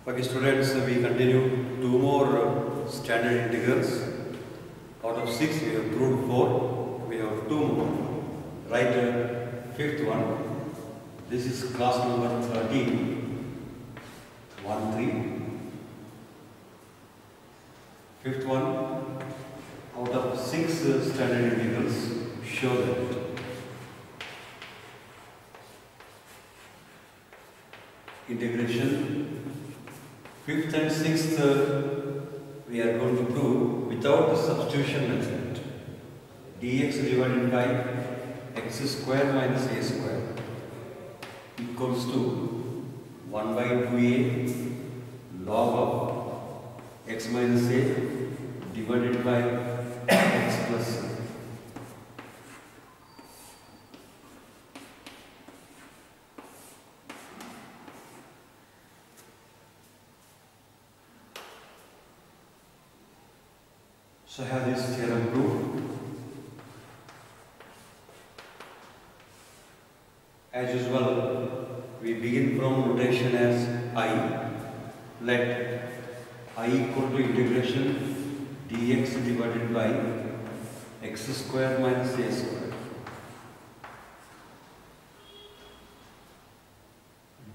Okay, students, we continue two more standard integrals. Out of 6, we have proved 4. We have 2 more. Write fifth one. This is class number 13. 1, 3. Fifth one. Out of 6 standard integrals, show that integration. Fifth and sixth we are going to prove without the substitution method. Dx divided by x square minus a square equals to 1 by 2a log of x minus a divided by x plus a. So I have this theorem proved. As usual, we begin from notation as I. Let I equal to integration dx divided by x square minus a square.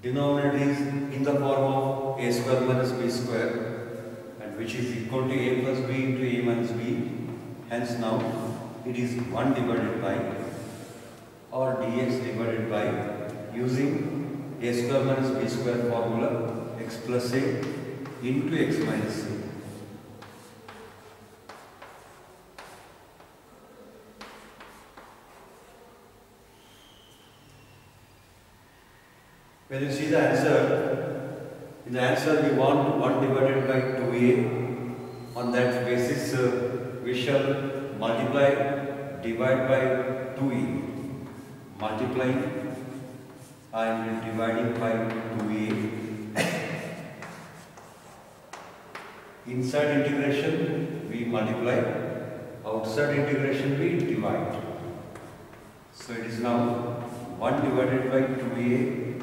Denominator is in the form of a square minus b square, which is equal to a plus b into a minus b. Hence now it is 1 divided by or dx divided by using a square minus b square formula x plus a into x minus a. When you see the answer, in the answer we want 1 divided by 2a. On that basis we shall multiply, divide by 2a. Multiplying and dividing by 2a. Inside integration we multiply, outside integration we divide. So it is now 1 divided by 2a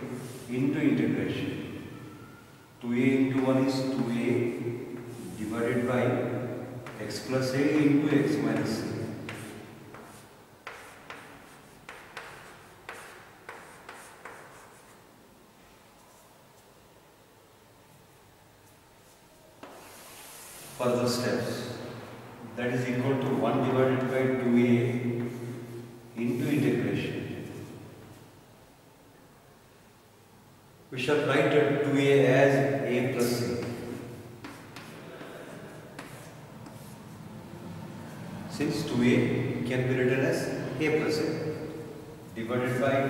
into integration. 2a into 1 is 2a divided by x plus a into x minus a. Further steps, that is equal to 1 divided by 2a into integration. We shall write 2a as a plus a. Since 2a can be written as a plus a divided by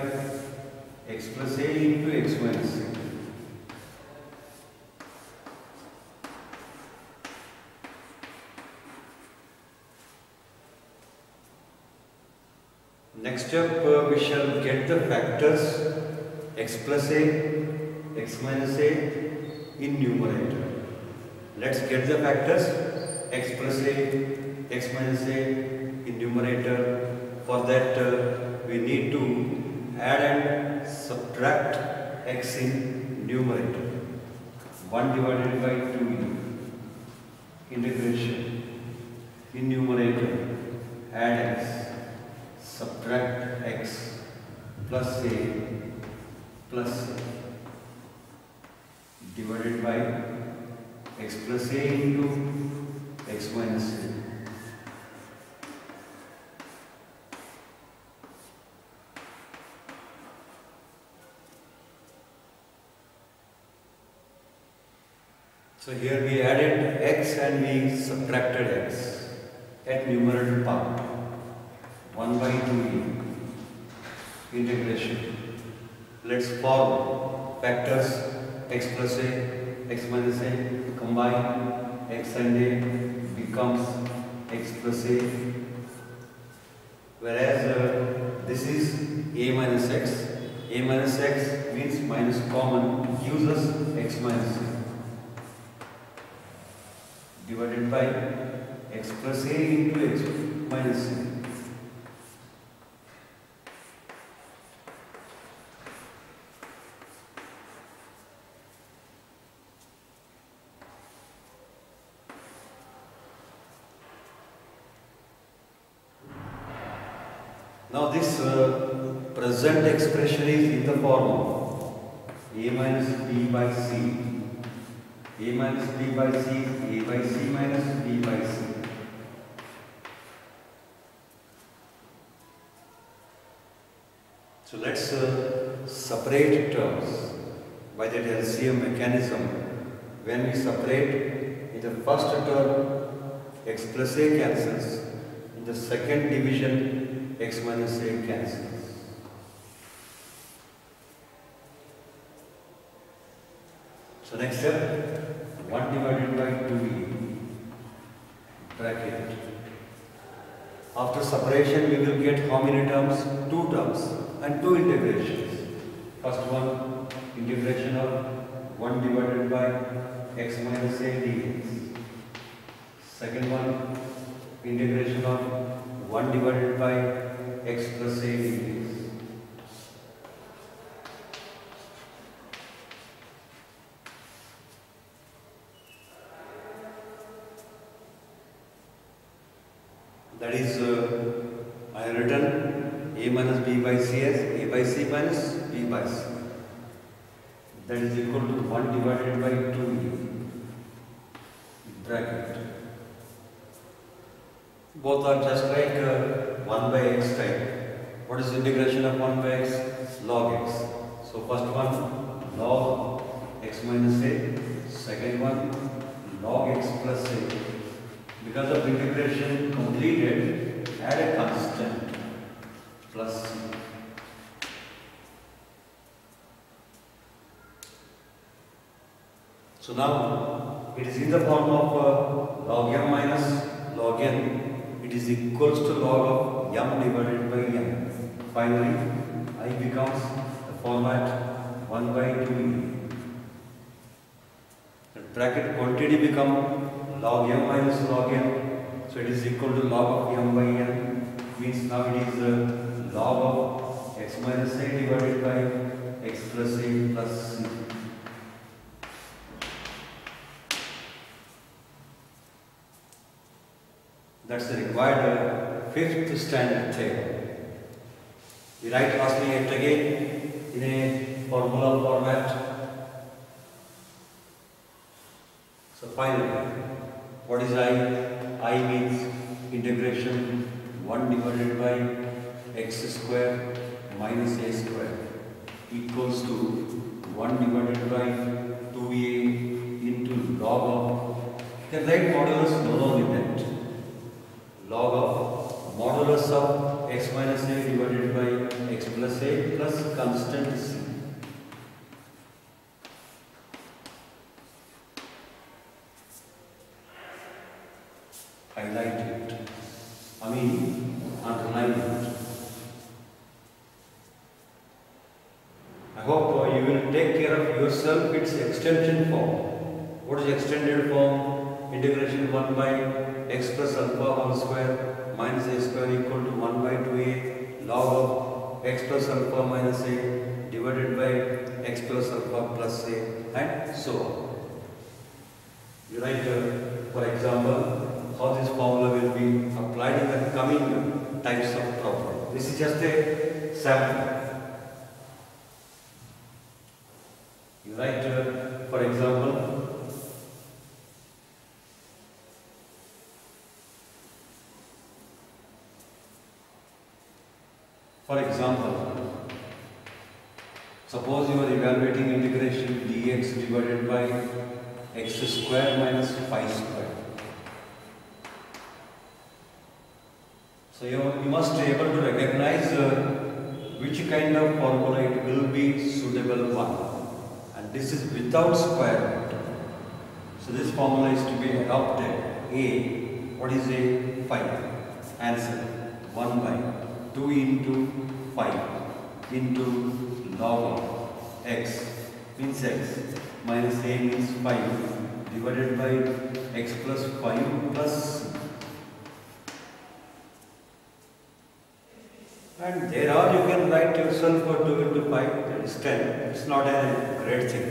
x plus a into x minus a. Next step, we shall get the factors x plus a, x minus a in numerator. Let's get the factors x plus a, x minus a in numerator. For that we need to add and subtract x in numerator. 1 divided by 2 integration in numerator, add x, subtract x plus a plus a divided by x plus a into x minus a. So here we added x and we subtracted x at numerator part. 1 by 2e integration. Let's form factors x plus a, x minus a, combine x and a becomes x plus a, whereas this is a minus x. A minus x means minus common, gives us x minus a divided by x plus a into x minus a. Now this present expression is in the form of a minus b by c. A minus b by c, a by c minus b by c. So let's separate terms by that LCM mechanism. When we separate, in the first term, x plus a cancels. In the second division, x minus a cancels. So next step, 1 divided by 2e, bracket. After separation, we will get how many terms? 2 terms and 2 integrations. First one, integration of 1 divided by x minus a dx. Second one, integration of 1 divided by x plus a dx. That is, I have written a minus b by c as a by c minus b by c. That is equal to 1 divided by 2e, bracket. Both are just like 1 by x type. What is integration of 1 by x? Log x. So first one, log x minus a. Second one, log x plus a. Because of integration completed, add a constant plus c. So now it is in the form of log m minus log n. It is equals to log of m divided by n. Finally, I becomes the format 1 by 2e. The bracket quantity become log m minus log n, so it is equal to log of m by n, means now it is log of x minus a divided by x plus a plus c. That's the required 5th standard table. We write lastly it again in a formula format. So finally, what is I? I means integration 1 divided by x square minus a square equals to 1 divided by 2a into log of, you can write modulus no longer that. Log of modulus of x minus a divided by x plus a plus constant c. Highlight it, underline it. I hope you will take care of yourself. It's extension form. What is extended form? Integration 1 by x plus alpha whole square minus a square equal to 1 by 2a log of x plus alpha minus a divided by x plus alpha plus a, and so on. You write, for example, how this formula will be applied in the coming types of problem. This is just a sample. You write, for example, suppose you are evaluating integration dx divided by x square minus phi square. So you must be able to recognize which kind of formula it will be suitable one. And this is without square root. So this formula is to be adopted. A, what is a? Phi. Answer, 1 by 2 into phi into log of x means x minus a means 5 divided by x plus 5 plus c. And there are, you can write yourself for 2 into 5, that is 10. It's not a great thing.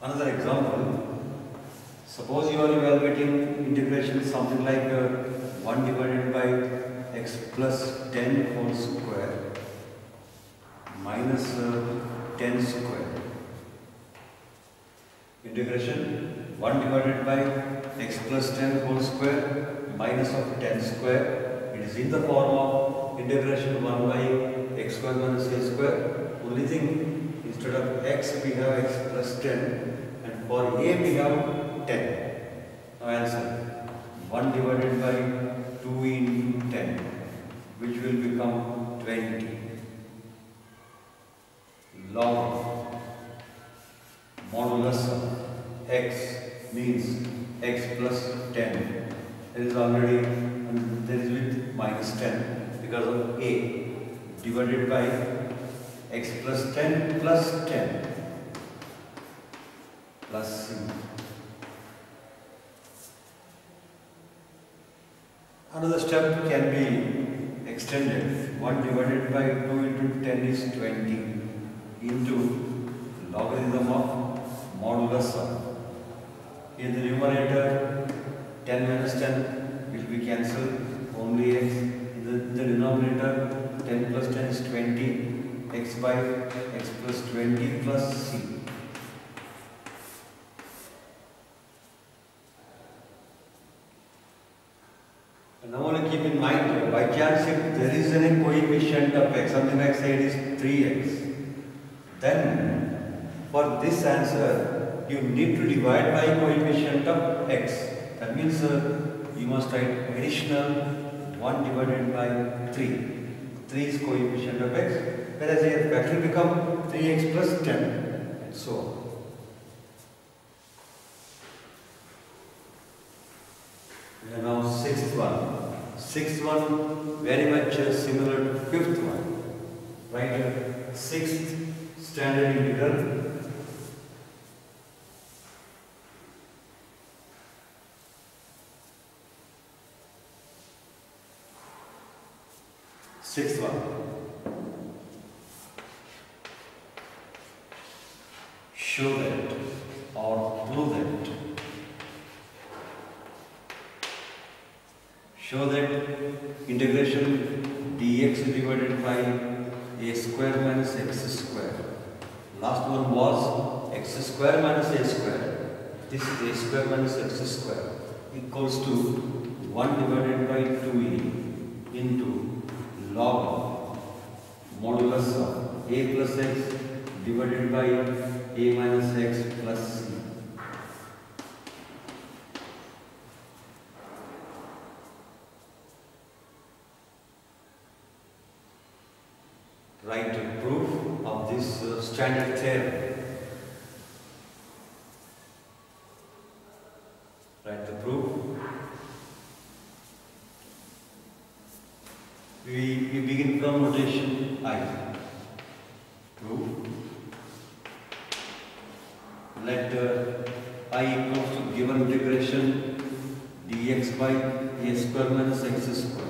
Another example, suppose you are evaluating integration something like 1 divided by x plus 10 whole square minus 10 square. Integration 1 divided by x plus 10 whole square minus of 10 square. It is in the form of integration 1 by x square minus a square. Only thing, instead of x we have x plus 10 and for a we have 10. Now answer 1 divided by 2 into 10, which will become 20. Log modulus of x means x plus 10. There is already, there is with minus 10 because of a, divided by x plus 10 plus 10 plus c. Another step can be extended. 1 divided by 2 into 10 is 20 into logarithm of modulus of. In the numerator 10 minus 10 will be cancelled, only x. In the denominator 10 plus 10 is 20, x by x plus 20 plus c. And now only keep in mind, by chance if there is any coefficient of x, something like say it is 3x, then for this answer you need to divide by coefficient of x. That means you must write additional 1 divided by 3. 3 is coefficient of x, whereas here factor will become 3x plus 10 and so on. And now sixth one. Sixth one very much similar to fifth one. Write a sixth standard integral. Sixth one. Show that or prove that. Show that integration dx divided by a square minus x square. Last one was x square minus a square. This is a square minus x square equals to 1 divided by 2e into log modulus of a plus x divided by a minus x plus c. Write a proof of this standard theorem. Write the proof. We begin from notation I. Proof. Let I equals to given integration dx by a square minus x square.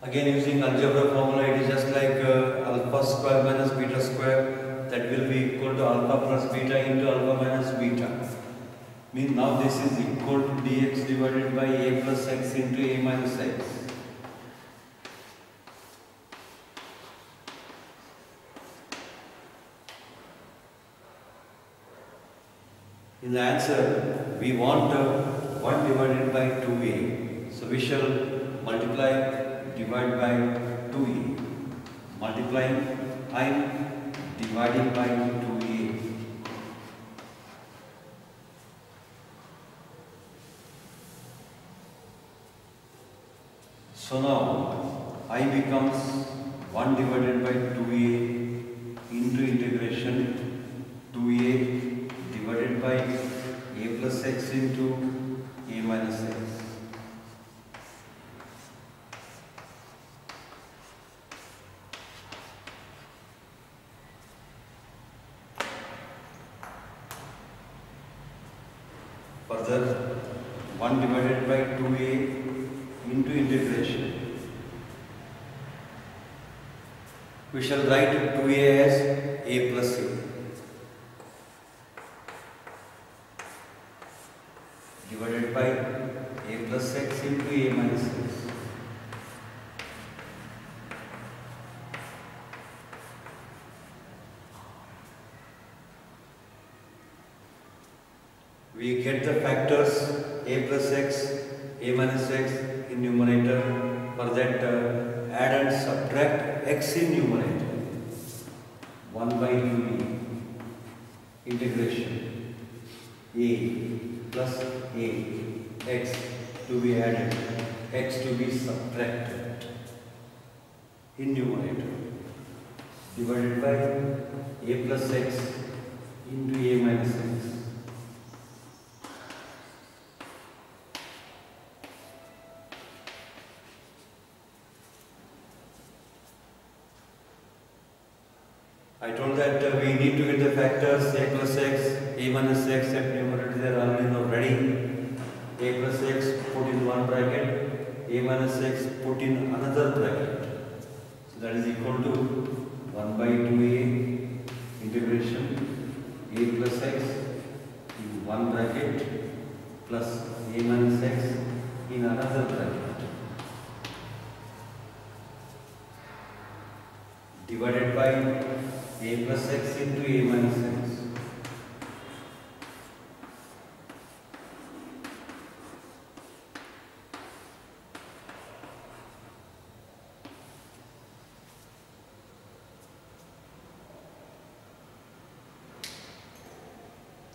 Again using algebra formula, it is just like alpha square minus beta square, that will be equal to alpha plus beta into alpha minus beta. Means now this is equal to dx divided by a plus x into a minus x. In the answer, we want 1 divided by 2a. So we shall multiply divide by 2e. Multiplying I dividing by 2a. So now I becomes 1 divided by 2a into integration 2a divided by a plus x into a minus x. Further, 1 divided by 2a into integration. We shall write 2a as a plus a. we get the factors a plus x, a minus x in numerator. For that, add and subtract x in numerator. 1 by 2e integration a plus a x to be added, x to be subtracted in numerator, divided by a plus x into a minus x. I told that we need to get the factors a plus x, a minus x at numerator. They are already. A plus x put in one bracket, a minus x put in another bracket. So that is equal to 1 by 2a integration a plus x in one bracket plus a minus x in another bracket, divided by a plus x into a minus x.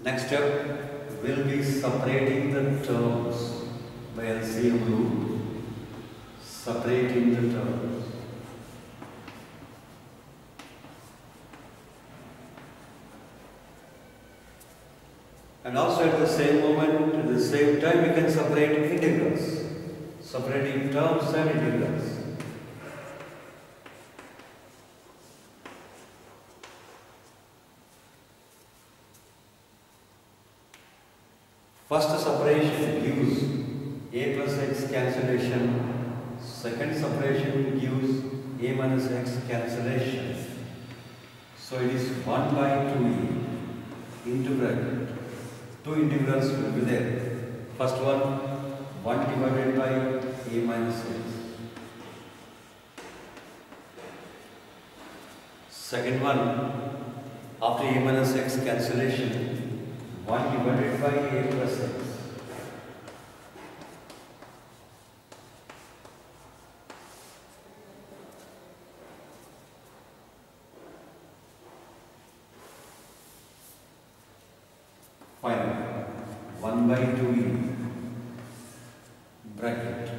Next step will be separating the terms by LCM rule. Separating the terms. And also at the same moment, at the same time, we can separate integrals. Separating terms and integrals. First separation gives a plus x cancellation. Second separation gives a minus x cancellation. So it is 1 by 2e into bracket. Two integrals will be there. First one, 1 divided by a minus x. Second one, after a minus x cancellation, 1 divided by a plus x. Finally, 1 by 2e bracket.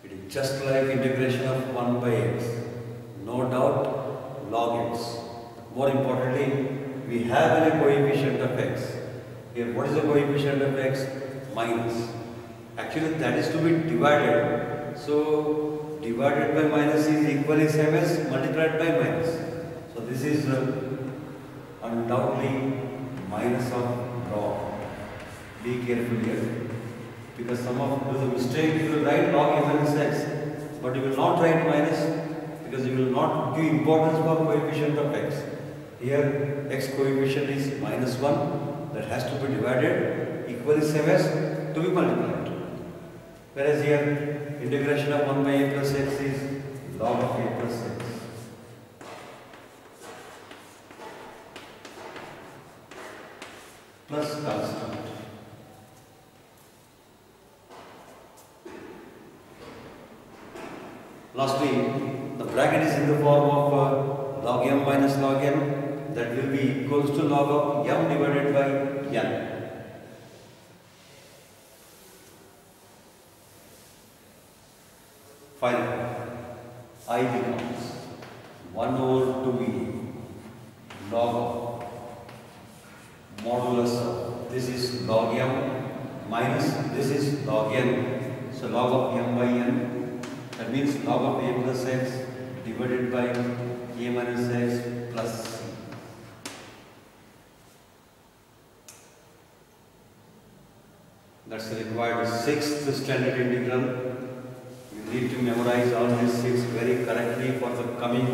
It is just like integration of 1 by x. No doubt, log x. More importantly, we have a coefficient of x. Here, what is the coefficient of x? Minus. Actually, that is to be divided. So, divided by minus is equally same as multiplied by minus. So, this is undoubtedly minus of log. Be careful here. Because some of you do the mistake, you will write log a minus x. But you will not write minus because you will not give importance for coefficient of x. Here, x coefficient is minus 1, that has to be divided equally same as to be multiplied. Whereas here, integration of 1 by a plus x is log of a plus x. Plus constant. Lastly, the bracket is in the form of log m minus log n. That will be equals to log of m divided by n. Finally, I becomes 1 over 2e log of modulus of, this is log m minus this is log n. So log of m by n, that means log of a plus x divided by a minus x plus c. That's the required 6th standard integral. You need to memorize all these 6 very correctly for the coming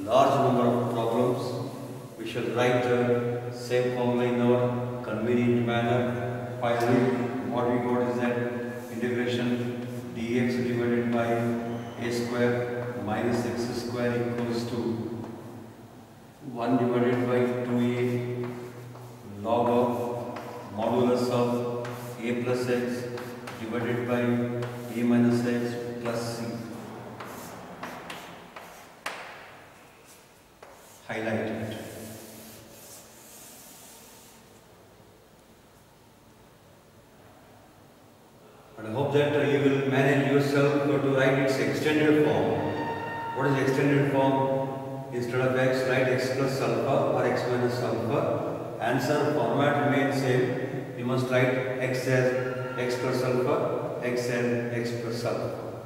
large number of problems. We shall write the same formula in our convenient manner. Finally, what we got is that integration dx divided by a square minus x square equals to 1 divided by 2a log of highlight it. And I hope that you will manage yourself to write its extended form. What is extended form? Instead of x, write x plus alpha or x minus alpha. Answer format remains same. You must write x as x plus alpha, x as x plus alpha.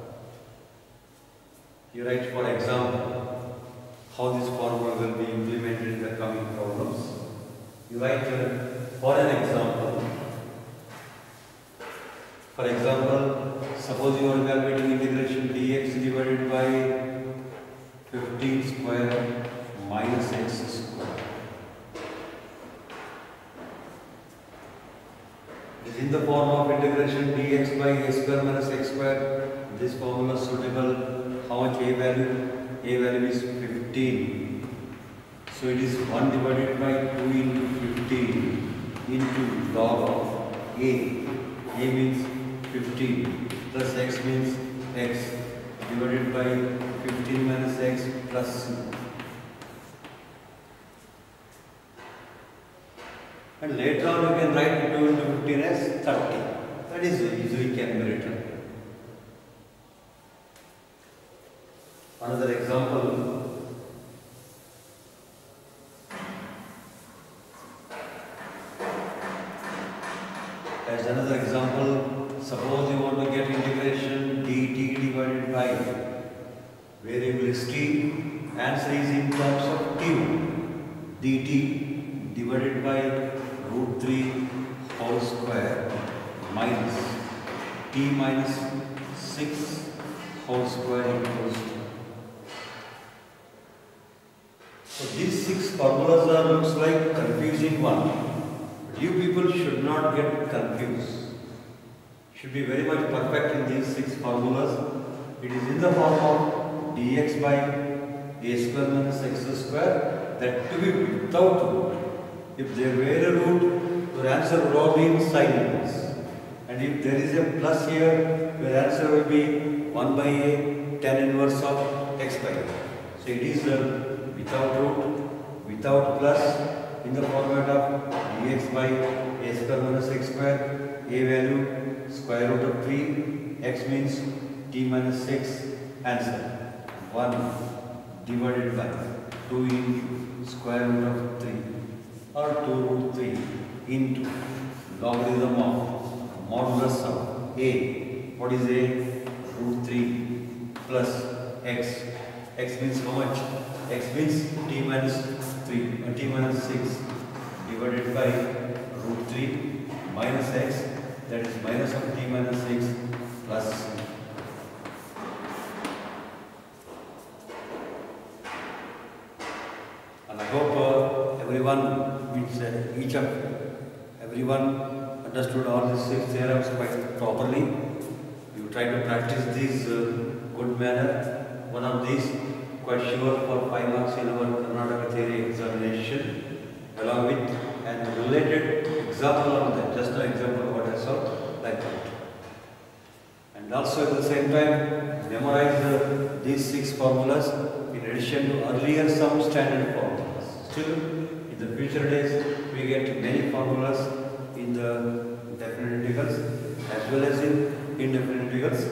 You write, for example, how this formula will be implemented in the coming problems. You write for an example. For example, suppose you are evaluating integration dx divided by 15 square minus x square. It is in the form of integration dx by a square minus x square. This formula is suitable. How much a value? A value is 15. So it is 1 divided by 2 into 15 into log of a. A means 15 plus x means x divided by 15 minus x plus c. And later on you can write 2 into 15 as 30. That is easily can be written. Another example. As another example, suppose you want to get integration dt divided by variable is t. Answer is in terms of t. dt divided by root 3 whole square minus t minus 6 whole square equals to. So these 6 formulas are looks like confusing one. But you people should not get confused. Should be very much perfect in these 6 formulas. It is in the form of dx by a square minus x square, that to be without root. If there were a root, your answer would all be in sine inverse. And if there is a plus here, your answer will be 1 by a tan inverse of x by a. So it is without root, without plus, in the format of dx by a square minus x square, a value square root of 3, x means t minus 6, answer 1 divided by 2 into square root of 3 or 2 root 3 into logarithm of modulus of a. What is a? Root 3 plus x. X means how much? X means t minus 3 or t minus 6 divided by root 3 minus x, that is minus of t minus 6 plus c. And I hope everyone means everyone understood all these 6 theorems quite properly. You try to practice these good manner. One of these quite sure for 5 marks in our Karnataka theory examination, along with and related example on that, just an example of what I saw like that. And also at the same time memorize these 6 formulas in addition to earlier some standard formulas. Still in the future days we get many formulas in the definite integrals as well as in indefinite integrals.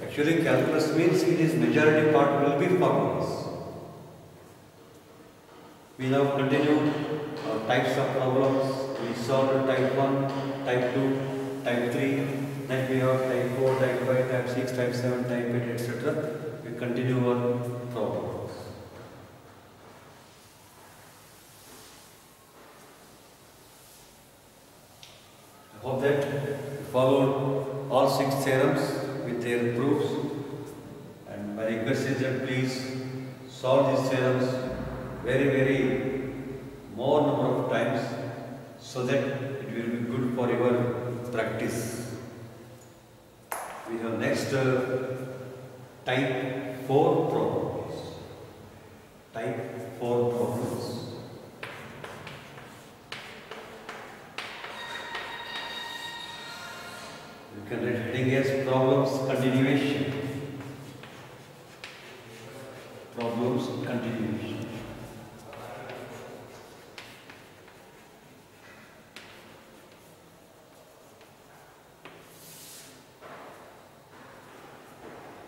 Actually calculus means it is majority part will be formulas. We now continue types of problems. We solved type 1, type 2, type 3, then we have type 4, type 5, type 6, type 7, type 8, etc. We continue our problems. I hope that you followed all 6 theorems with their proofs, and my request is that please solve these theorems very more number of times so that it will be good for your practice. We have next type 4 problems. Type 4 problems. You can write heading as problems continuation. Problems continuation.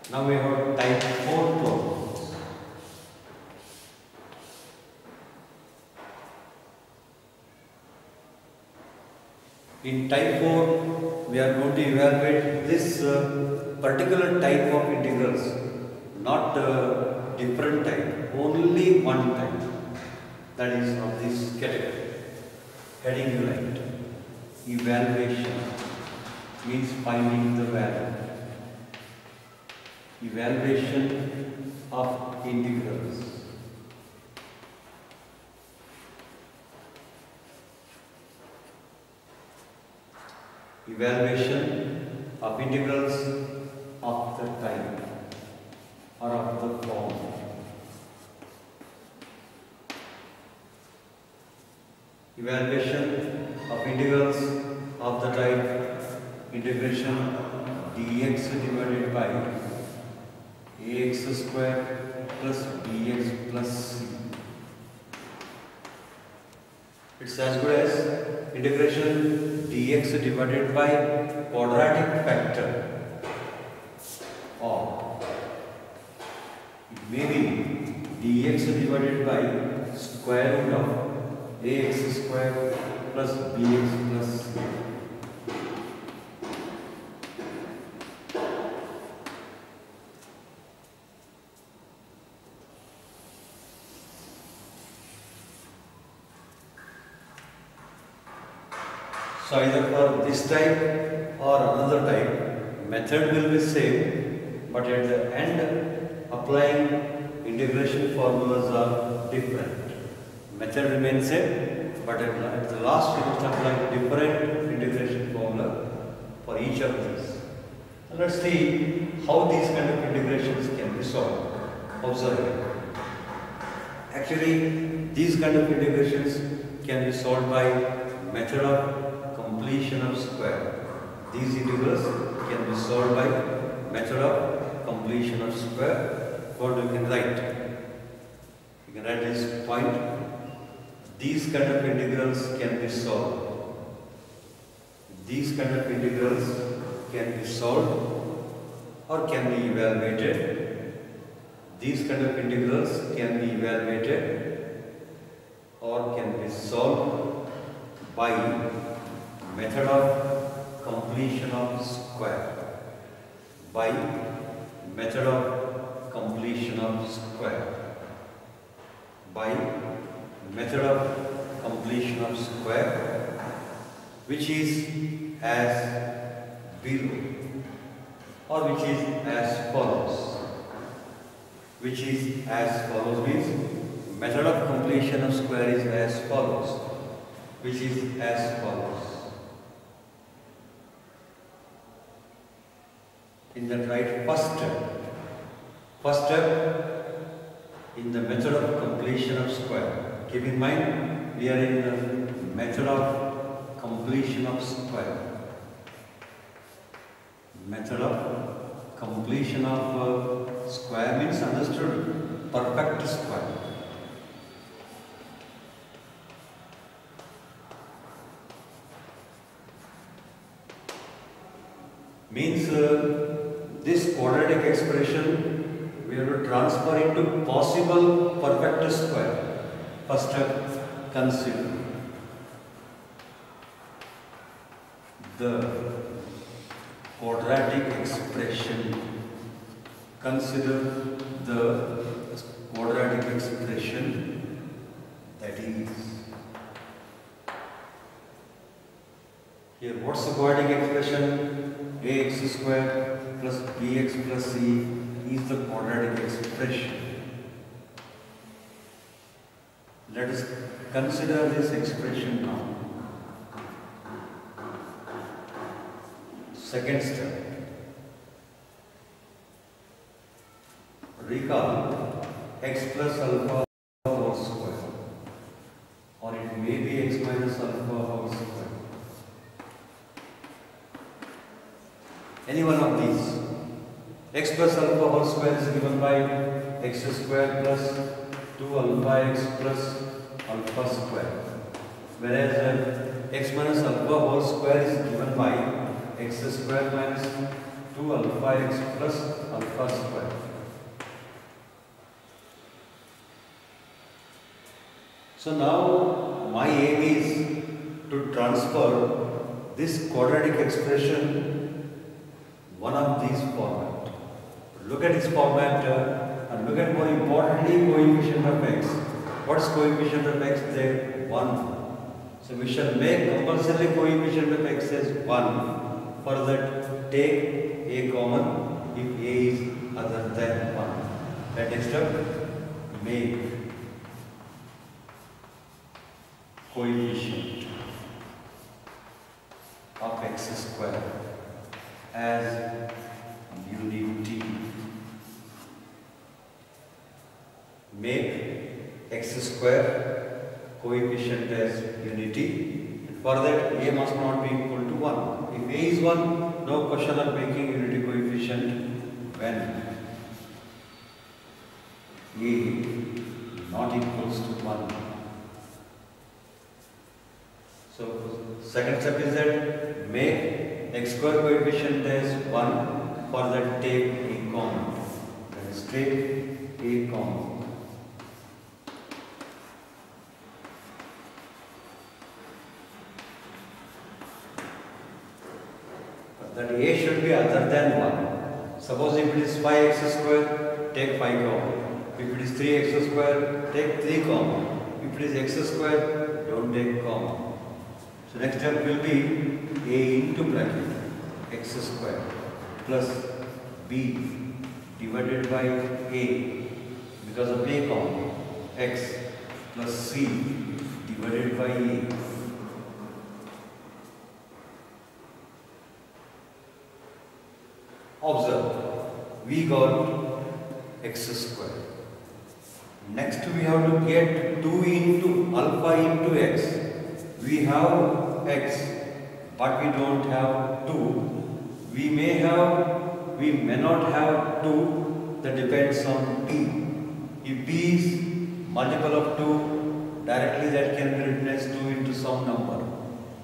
Now we have type 4 problems. In type 4, we are going to evaluate this particular type of integrals, not different type, only one type, that is of this category. Heading you write, evaluation means finding the value. Evaluation of integrals. Evaluation of integrals of the type or of the form. Evaluation of integrals of the type integration dx divided by ax square plus bx plus c. It's as good as integration dx divided by quadratic factor, or it may be dx divided by square root of ax square plus bx plus c. So either for this type or another type, method will be same, but at the end applying integration formulas are different. Method remains same, but at the last we must apply different integration formula for each of these. So let's see how these kind of integrations can be solved. Observe it. Actually, these kind of integrations can be solved by method of completion of square. These integrals can be solved by method of completion of square. What you can write? You can write this point. These kind of integrals can be solved. These kind of integrals can be solved or can be evaluated. These kind of integrals can be evaluated or can be solved by method of completion of square. By method of completion of square. By method of completion of square, which is as below, or which is as follows. Which is as follows means method of completion of square is as follows. Which is as follows. In that write first step. First step in the method of completion of square. Keep in mind, we are in the method of completion of square. Method of completion of square means understood perfect square. Means this quadratic expression we have to transfer into possible perfect square. First step, consider the quadratic expression. Consider the quadratic expression, that is, here what's the quadratic expression? Ax square plus bx plus c is the quadratic expression. Let us consider this expression now. Second step. Recall x plus alpha whole square, or it may be x minus alpha whole square. Any one of these. X plus alpha whole square is given by x square plus 2 alpha x plus alpha square. Whereas x minus alpha whole square is given by x square minus 2 alpha x plus alpha square. So now my aim is to transfer this quadratic expression one of these format. Look at this format and look at more importantly coefficient of x. What is coefficient of x there? 1. So we shall make compulsory coefficient of x as 1. For that take a common if a is other than 1. And next up, make coefficient of x square as unity. Make x square coefficient as unity. And for that a must not be equal to 1. If a is 1, no question of making unity coefficient when a not equals to 1. So second step is that make x square coefficient as 1. For that take a common. That is take a common. That a should be other than 1. Suppose if it is 5x square, take 5 common. If it is 3x square, take 3 common. If it is x square, don't take common. So next step will be a into bracket x square plus b divided by a because of a common x plus c divided by a. Observe, we got x square. Next we have to get 2 into alpha into x. We have x, but we don't have 2. We may not have 2. That depends on b. If b is multiple of 2, directly that can be written as 2 into some number.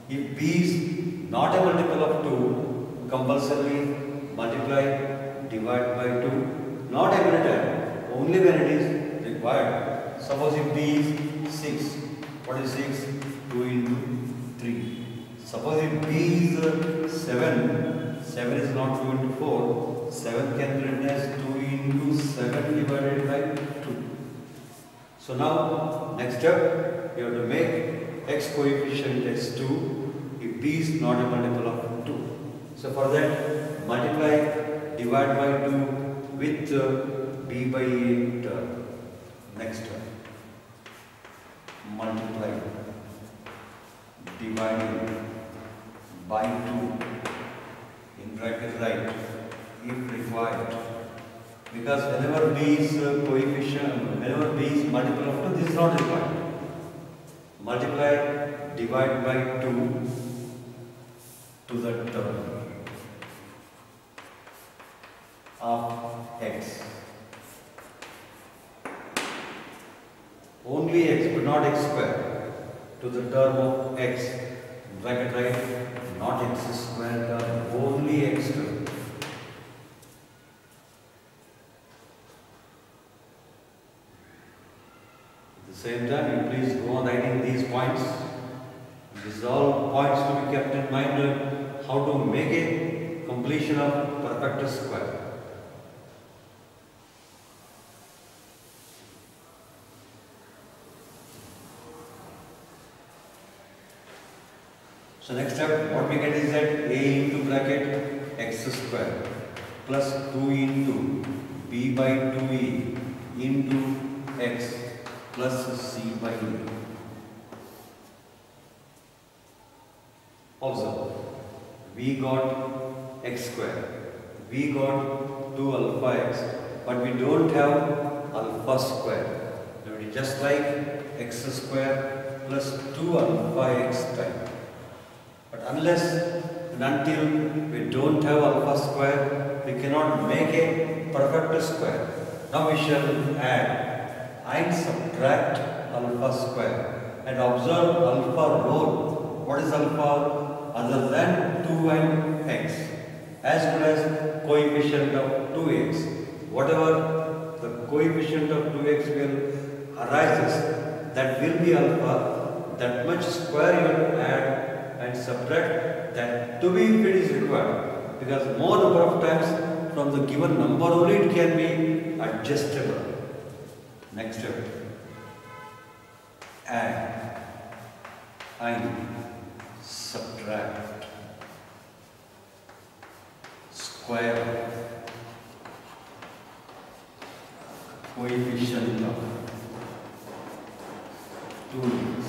If b is not a multiple of 2, compulsorily multiply, divide by 2. Not every time, only when it is required. Suppose if b is 6, what is 6? 2 into 3. Suppose if b is 7, 7 is not 2 into 4, 7 can be written as 2 into 7 divided by 2. So now, next step, you have to make x coefficient as 2 if b is not a multiple of 2. So for that, multiply, divide by 2 with b by a term. Next term. Multiply, divide by 2 in bracket right if required. Because whenever b is coefficient, whenever b is multiple of 2, this is not required. Multiply, divide by 2 to the term of x. Only x, but not x square. To the term of x. Bracket right, not x square term, only x term. At the same time, you please go on writing these points. These are all points to be kept in mind how to make a completion of perfect square. So next step, what we get is that a into bracket x square plus 2 into b by 2e into x plus c by e. Observe, we got x square, we got 2 alpha x, but we don't have alpha square. It is just like x square plus 2 alpha x time. But unless and until we don't have alpha square, we cannot make a perfect square. Now we shall add and subtract alpha square and observe alpha role. What is alpha other than 2 and x? as well as coefficient of 2x. Whatever the coefficient of 2x will arises, that will be alpha. That much square you have to add and subtract that to be if it is required. Because more number of times from the given number only it can be adjustable. Next step. Add and subtract square coefficient of 2x.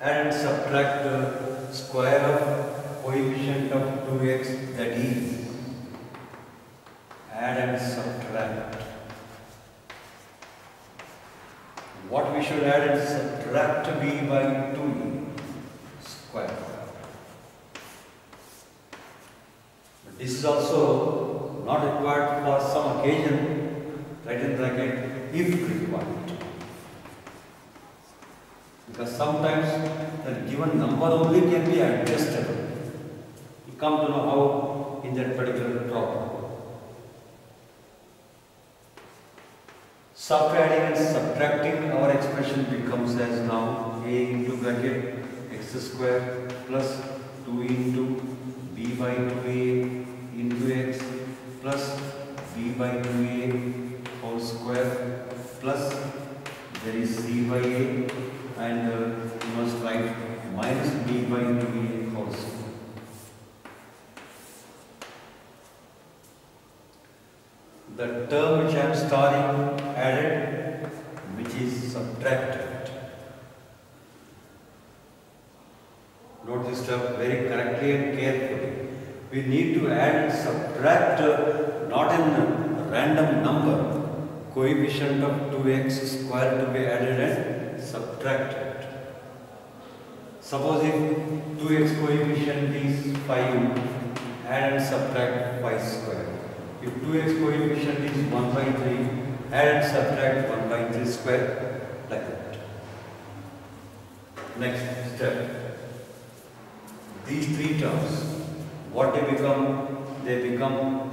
Add and subtract the square of coefficient of 2x, that is, add and subtract. What we should add and subtract b by 2 square. But this is also not required for some occasion, right in bracket, if required. Because sometimes the given number only can be adjustable. You come to know how in that particular problem. So after adding and subtracting, our expression becomes as now a into bracket x square plus 2 into b by 2a into x plus b by 2a whole square plus there is c by a and you must write minus b by 2a whole square. The term which I am starting added, which is subtracted. Note this term very correctly and carefully. We need to add and subtract not in random number, coefficient of 2x square to be added and subtracted. Suppose if 2x coefficient is 5, add and subtract 5 square. If 2x coefficient is 1 by 3, add and subtract 1 by 3 square, like that. Next step. These three terms, what they become? They become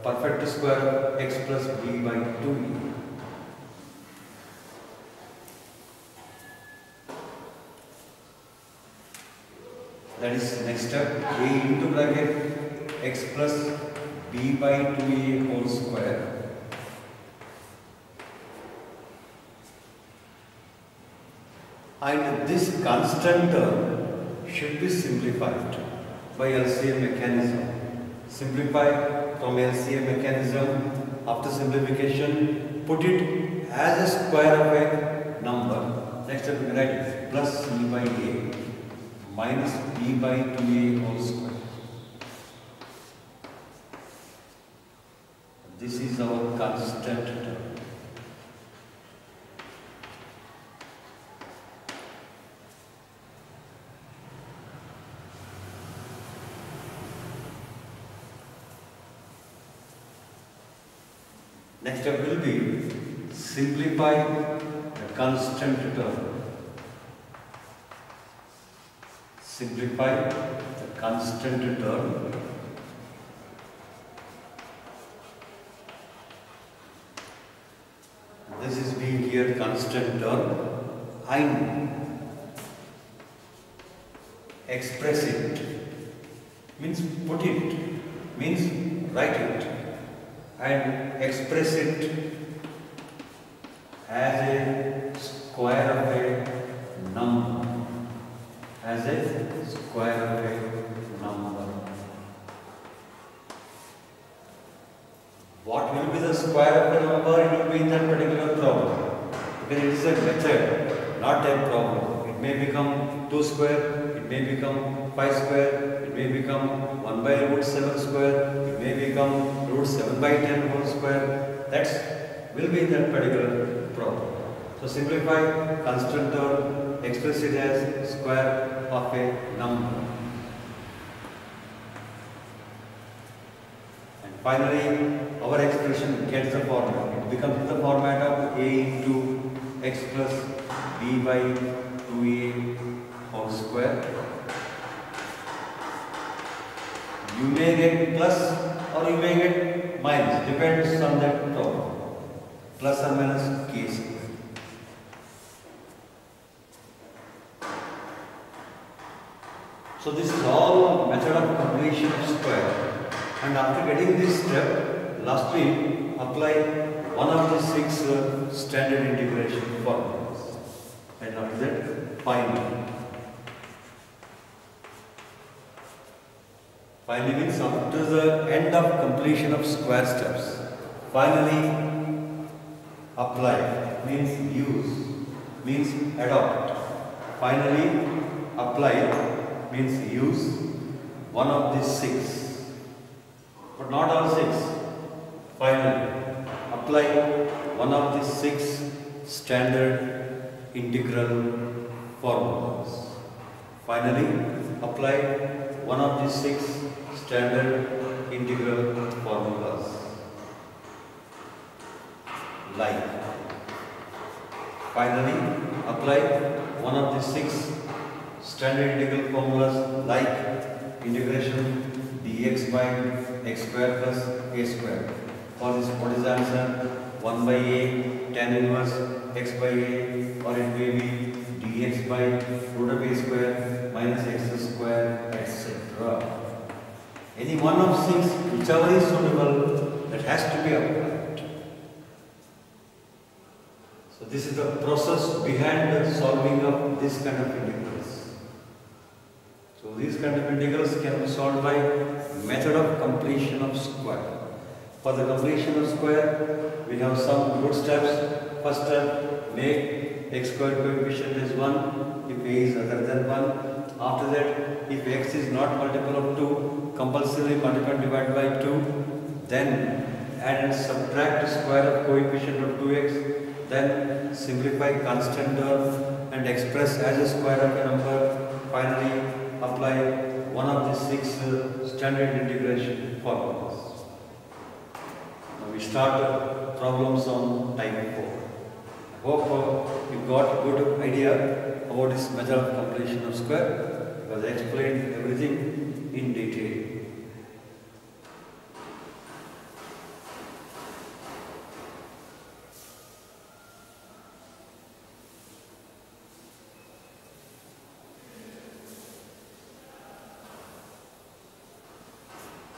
perfect square of x plus b by 2e. That is next step, a into bracket x plus b by 2a whole square and this constant term should be simplified by LCM mechanism. Simplify from LCM mechanism. After simplification, put it as a square of a number. Next step, we write plus c by a minus b by 2a whole square. This is our constant term. Next step will be simplify the constant term. Simplify the constant term. This is being here constant term. I express it means put it, means write it, and express it as a square of a number. As a square of a number. What will be the square of a number? It will be in that particular problem. Because it is a method, not a problem. It may become 2 square, it may become 5 square, it may become 1 by root 7 square, it may become root 7 by 10 whole square. That will be in that particular problem. So simplify constant term, express it as square of a number. And finally, our expression gets the format. It becomes the format of a into x plus b by 2a whole square You may get plus or you may get minus, depends on that problem. Plus or minus k square. So this is all method of completion of square. And after getting this step, lastly apply one of the 6 standard integration formulas. And after that, finally. Finally means after the end of completion of square steps. Finally apply means use, means adopt. Finally apply means use one of these 6, but not all 6. Finally apply one of the 6 standard integral formulas. Finally apply one of the 6 standard integral formulas, like. Finally apply one of the 6 standard integral formulas, like integration dx by x square plus a square. For this, what is the answer? 1 by a tan inverse x by a, or it may be dx by root of a square minus x square, etc. Any one of 6, whichever is suitable, that has to be applied. So this is the process behind the solving of this kind of integrals. So these kind of integrals can be solved by method of completion of square. For the completion of square, we have some good steps. First step, make x square coefficient is 1 if a is other than 1. After that, if x is not multiple of 2, compulsorily multiply and divide by 2. Then add and subtract square of coefficient of 2x. Then simplify constant term and express as a square of a number. Finally, apply one of the 6 standard integration formulas. Now we start problems on type 4. I hope you got a good idea about this method of completion of square, because I explained everything in detail.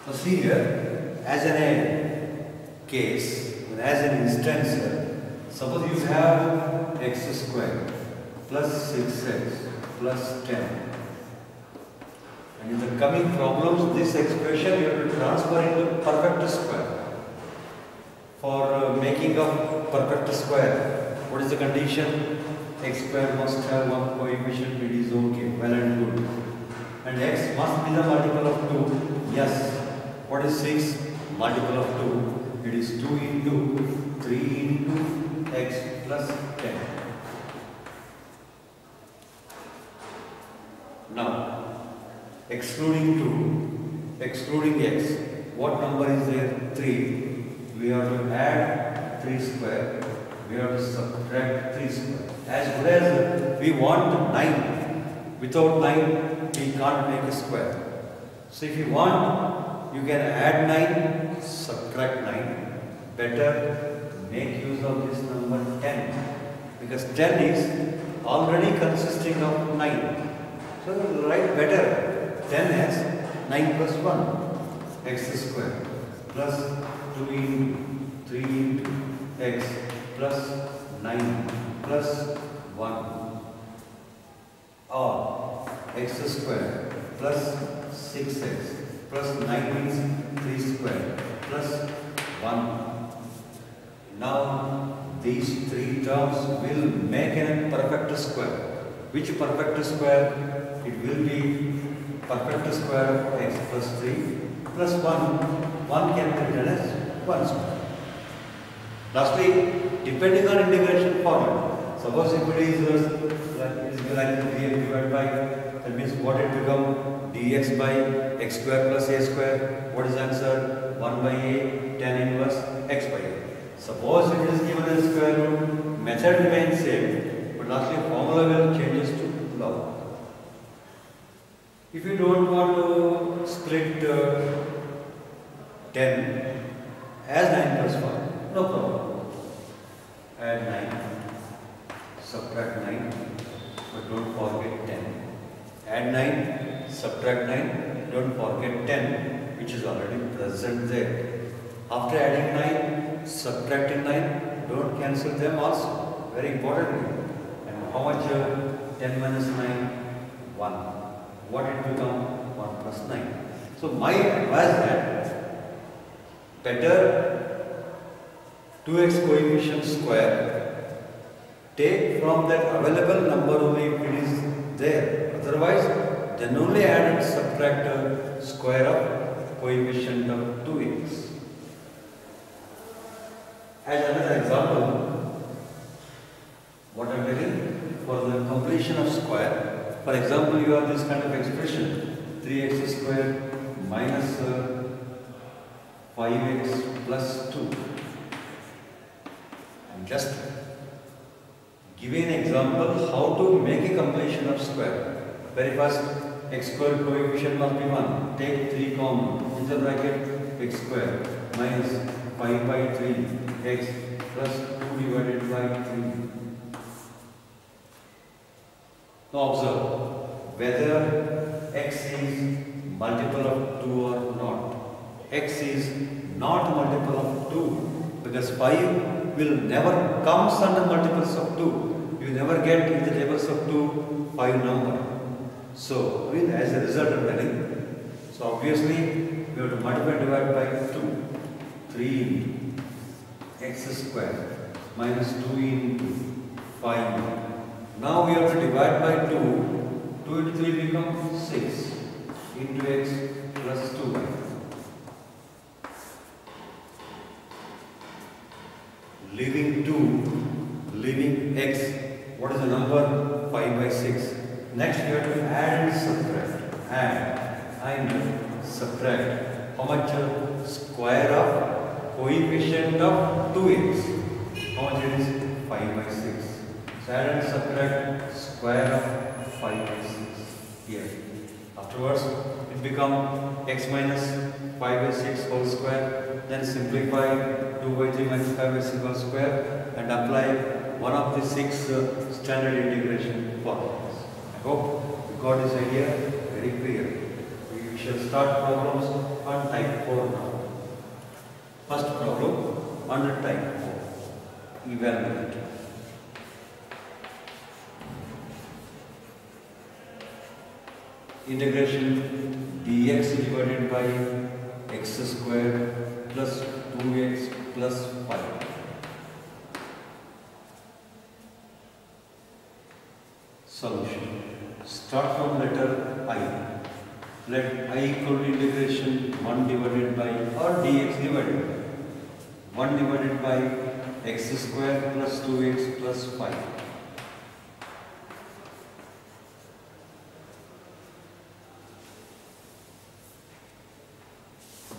Now see here, as an case, as an instance, suppose you have x square plus 6x plus 10. And in the coming problems, this expression you have to transfer into perfect square. For making of perfect square, what is the condition? X square must have one coefficient, it is okay, well and good. And x must be the multiple of 2. Yes. What is 6? Multiple of 2. It is 2 into 3 into x plus 10. Now, excluding 2, excluding x, what number is there? 3. We have to add 3 square. We have to subtract 3 square. As good as we want 9. Without 9, we can't make a square. So if you want, you can add 9, subtract 9. Better make use of this number 10, because 10 is already consisting of 9. So write better 10 as 9 plus 1, x square plus 2 into 3 into x plus 9 plus 1, or x square plus 6x plus 9 means 3 square plus 1. Now these 3 terms will make a perfect square. Which perfect square? It will be perfect square of x plus 3 plus 1. 1 can be written as 1 square. Lastly, depending on integration formula, suppose if it is like 3 divided by, that means what it become? Dx by x square plus a square. What is the answer? 1 by a tan inverse x by a. Suppose it is given as square root, method remains same, but lastly formula will changes to log. If you don't want to split No problem. Add 9, subtract 9, but don't forget 10. Add 9, subtract 9, don't forget 10, which is already present there. After adding 9, subtracting 9, don't cancel them also. Very importantly. And how much 10 minus 9? 1. What it become? 1 plus 9. So my advice that better 2x coefficient square, take from that available number only if it is there. Otherwise, then only add and subtract square of coefficient of 2x. As another example, what I am telling, for the completion of square, for example, you have this kind of expression, 3x square minus 5x plus 2. And just giving an example how to make a completion of square. Very first, x square coefficient must be 1. Take 3 common. In the bracket, x square minus 5 by 3 x plus 2 divided by 3. Now observe whether x is multiple of 2 or not. X is not multiple of 2 because 5 will never comes under multiples of 2. You never get in the tables of 2 5 number. So as a result of telling, so obviously we have to multiply divide by 2. 3 into x square minus 2 into 5. Now we have to divide by 2. 2 into 3 becomes 6 into x plus 2y. Leaving 2, leaving x, what is the number? 5 by 6. Next we have to add and subtract. Add and subtract. How much? Square of coefficient of 2x. How much it is? 5 by 6. So add and subtract square of 5 by 6 here. Afterwards, it becomes x minus 5 by 6 whole square. Then simplify 2 by 3 minus 5 by 6 whole square and apply one of the 6 standard integration formulas. I hope you got this idea very clear. We shall start problems on type 4 now. First problem under type 4. Evaluate. Integration dx divided by x square plus 2x plus 5. Solution. Start from letter I. Let I equal to integration 1 divided by or dx divided by 1 divided by x square plus 2x plus 5.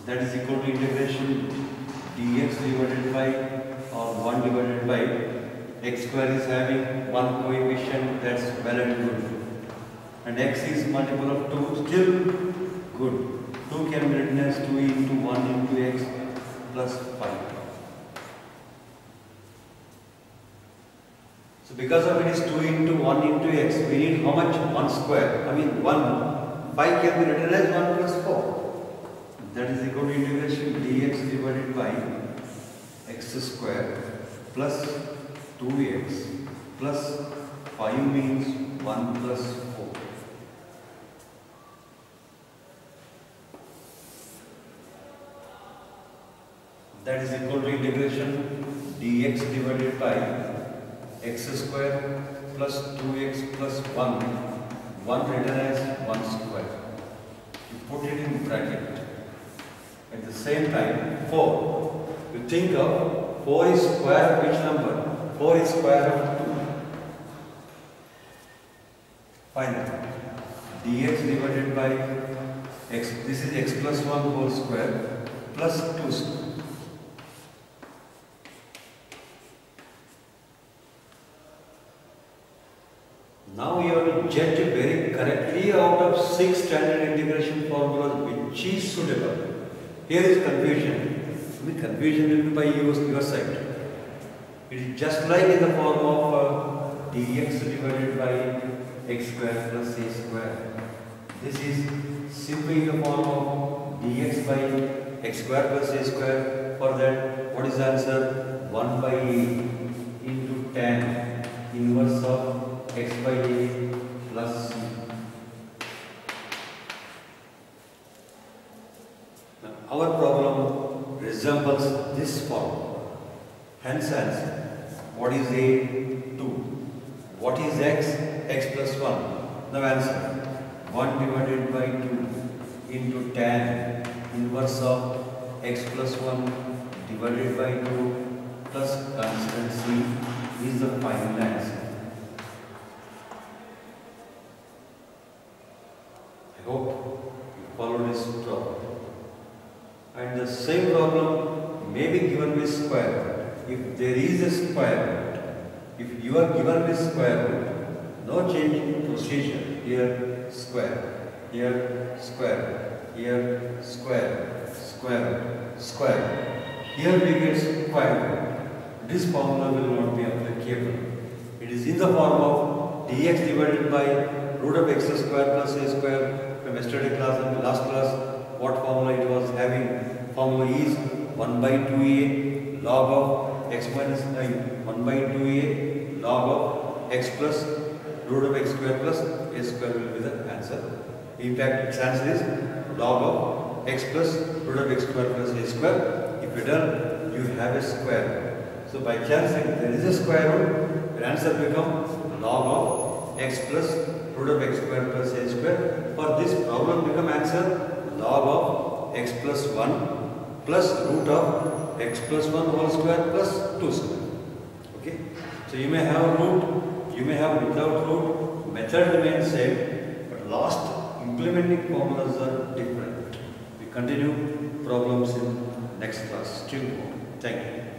That is equal to integration dx divided by or 1 divided by x square is having one coefficient, that's well and good. And x is multiple of 2, still good. 2 can be written as 2 into 1 into x plus 5. So because of it is 2 into 1 into x, we need how much? 1 square. I mean 1. 5 can be written as 1 plus 4. That is equal to integration dx divided by x square plus 2x plus 5 means 1 plus 4. That is equal to integration dx divided by x square plus 2x plus 1. 1 written as 1 square. You put it in bracket. At the same time, 4. You think of 4 is square of which number? 4 is square of 2. Finally, dx divided by x. This is x plus 1 whole square plus 2 square. Now you have to judge very correctly out of 6 standard integration formulas which is suitable. Here is confusion. the confusion will be by your side. It is just like in the form of dx divided by x square plus a square. This is simply in the form of dx by x square plus a square. For that, what is the answer? 1 by a into tan inverse of x by a plus c. Now, our problem resembles this form. Hence answer. What is a? 2. What is x? X plus 1. Now answer. 1 divided by 2 into tan inverse of x plus 1 divided by 2 plus constant c is the final answer. I hope you follow this problem. And the same problem may be given with square root. If there is a square root, if you are given with square root, no change in procedure. Here square, here square, here square, square, square. Here we get square root. This formula will not be applicable. It is in the form of dx divided by root of x square plus a square. From yesterday class and the last class, what formula it was having? Formula is 1 by 2a log of x minus 1 by 2a log of x plus root of x square plus a square will be the answer. In fact, its answer is log of x plus root of x square plus a square. If you done, you have a square root. So by chance, if there is a square root, your answer becomes log of x plus root of x square plus a square. For this problem become answer log of x plus 1 plus root of x plus 1 whole square plus 2 square. Okay. So you may have root, you may have without root, method remains same, but last implementing formulas are different. We continue problems in next class. Still more. Thank you.